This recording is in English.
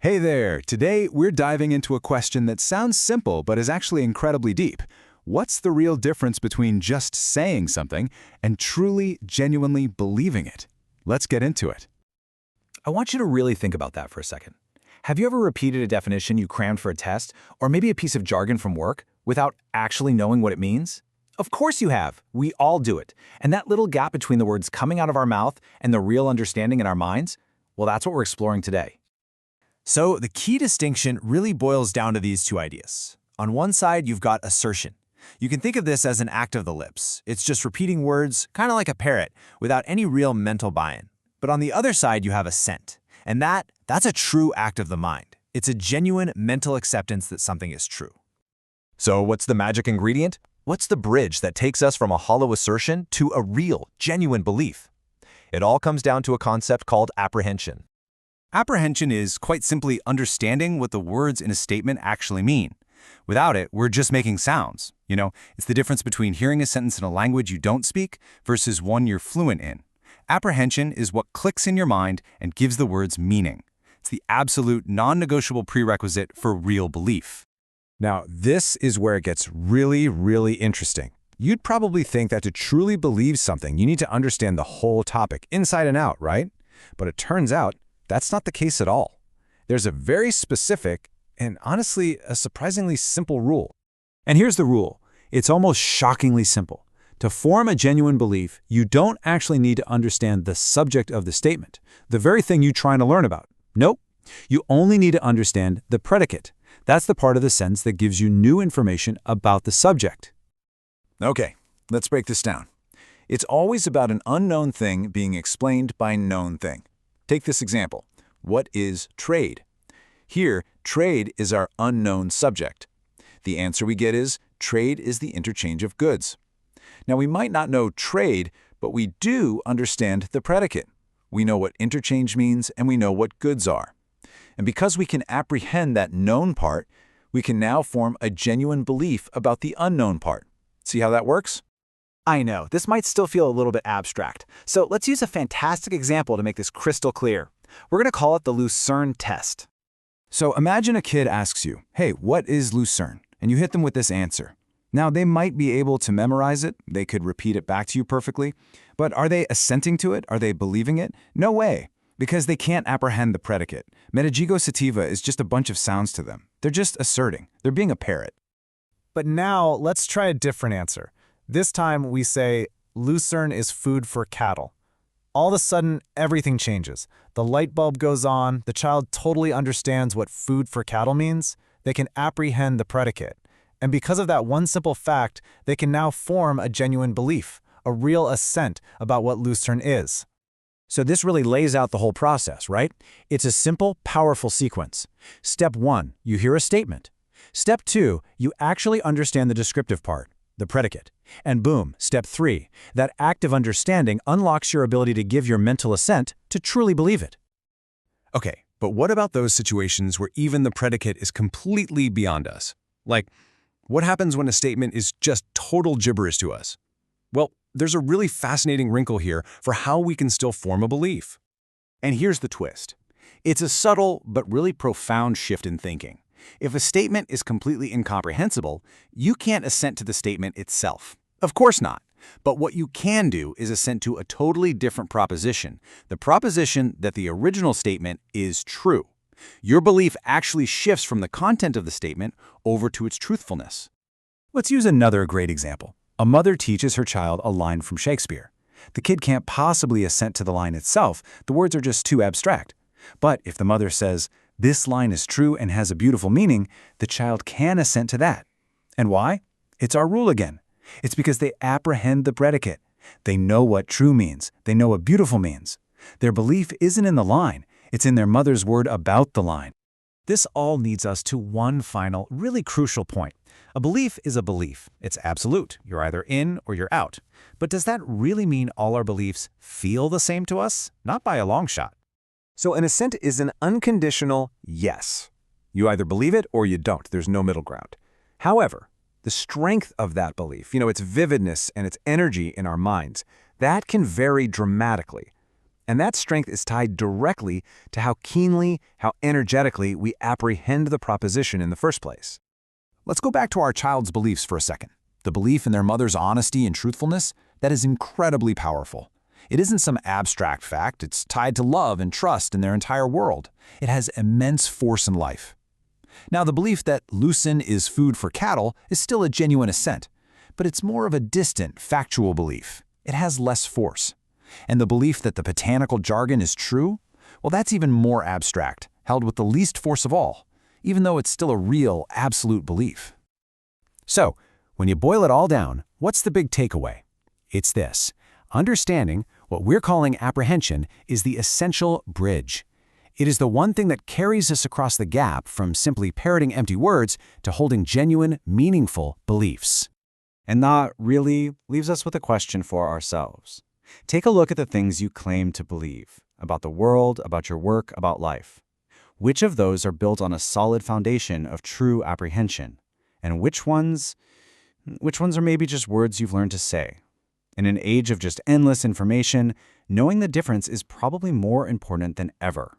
Hey there! Today, we're diving into a question that sounds simple but is actually incredibly deep. What's the real difference between just saying something and truly, genuinely believing it? Let's get into it. I want you to really think about that for a second. Have you ever repeated a definition you crammed for a test, or maybe a piece of jargon from work, without actually knowing what it means? Of course you have. We all do it. And that little gap between the words coming out of our mouth and the real understanding in our minds, well, that's what we're exploring today. So the key distinction really boils down to these two ideas. On one side, you've got assertion. You can think of this as an act of the lips. It's just repeating words, kind of like a parrot, without any real mental buy-in. But on the other side, you have assent. And that's a true act of the mind. It's a genuine mental acceptance that something is true. So what's the magic ingredient? What's the bridge that takes us from a hollow assertion to a real, genuine belief? It all comes down to a concept called apprehension. Apprehension is, quite simply, understanding what the words in a statement actually mean. Without it, we're just making sounds. It's the difference between hearing a sentence in a language you don't speak versus one you're fluent in. Apprehension is what clicks in your mind and gives the words meaning. It's the absolute, non-negotiable prerequisite for real belief. Now, this is where it gets really, really interesting. You'd probably think that to truly believe something, you need to understand the whole topic, inside and out, right? But it turns out, that's not the case at all. There's a very specific and honestly a surprisingly simple rule. And here's the rule. It's almost shockingly simple. To form a genuine belief, you don't actually need to understand the subject of the statement, the very thing you're trying to learn about. Nope. You only need to understand the predicate. That's the part of the sentence that gives you new information about the subject. Okay, let's break this down. It's always about an unknown thing being explained by a known thing. Take this example. What is trade? Here, trade is our unknown subject. The answer we get is, trade is the interchange of goods. Now, we might not know trade, but we do understand the predicate. We know what interchange means, and we know what goods are. And because we can apprehend that known part, we can now form a genuine belief about the unknown part. See how that works? I know, this might still feel a little bit abstract. So let's use a fantastic example to make this crystal clear. We're going to call it the Lucerne test. So imagine a kid asks you, hey, what is Lucerne? And you hit them with this answer. Now, they might be able to memorize it. They could repeat it back to you perfectly. But are they assenting to it? Are they believing it? No way, because they can't apprehend the predicate. Metagigo sativa is just a bunch of sounds to them. They're just asserting. They're being a parrot. But now let's try a different answer. This time we say, Lucerne is food for cattle. All of a sudden, everything changes. The light bulb goes on, the child totally understands what food for cattle means, they can apprehend the predicate. And because of that one simple fact, they can now form a genuine belief, a real assent about what Lucerne is. So this really lays out the whole process, right? It's a simple, powerful sequence. Step 1, you hear a statement. Step 2, you actually understand the descriptive part, the predicate. And boom, step 3, that active understanding unlocks your ability to give your mental assent to truly believe it. Okay, but what about those situations where even the predicate is completely beyond us? Like, what happens when a statement is just total gibberish to us? Well, there's a really fascinating wrinkle here for how we can still form a belief. And here's the twist. It's a subtle but really profound shift in thinking. If a statement is completely incomprehensible, you can't assent to the statement itself. Of course not. But what you can do is assent to a totally different proposition, the proposition that the original statement is true. Your belief actually shifts from the content of the statement over to its truthfulness. Let's use another great example. A mother teaches her child a line from Shakespeare. The kid can't possibly assent to the line itself. The words are just too abstract. But if the mother says, this line is true and has a beautiful meaning, the child can assent to that. And why? It's our rule again. It's because they apprehend the predicate. They know what true means. They know what beautiful means. Their belief isn't in the line. It's in their mother's word about the line. This all leads us to one final, really crucial point. A belief is a belief. It's absolute. You're either in or you're out. But does that really mean all our beliefs feel the same to us? Not by a long shot. So an assent is an unconditional yes. You either believe it or you don't. There's no middle ground. However, the strength of that belief, its vividness and its energy in our minds, that can vary dramatically. And that strength is tied directly to how keenly, how energetically we apprehend the proposition in the first place. Let's go back to our child's beliefs for a second. The belief in their mother's honesty and truthfulness, that is incredibly powerful. It isn't some abstract fact, it's tied to love and trust in their entire world. It has immense force in life. Now, the belief that lucerne is food for cattle is still a genuine assent, but it's more of a distant, factual belief. It has less force. And the belief that the botanical jargon is true? Well, that's even more abstract, held with the least force of all, even though it's still a real, absolute belief. So, when you boil it all down, what's the big takeaway? It's this. Understanding what we're calling apprehension is the essential bridge. It is the one thing that carries us across the gap from simply parroting empty words to holding genuine, meaningful beliefs. And that really leaves us with a question for ourselves. Take a look at the things you claim to believe about the world, about your work, about life. Which of those are built on a solid foundation of true apprehension? And which ones are maybe just words you've learned to say? In an age of just endless information, knowing the difference is probably more important than ever.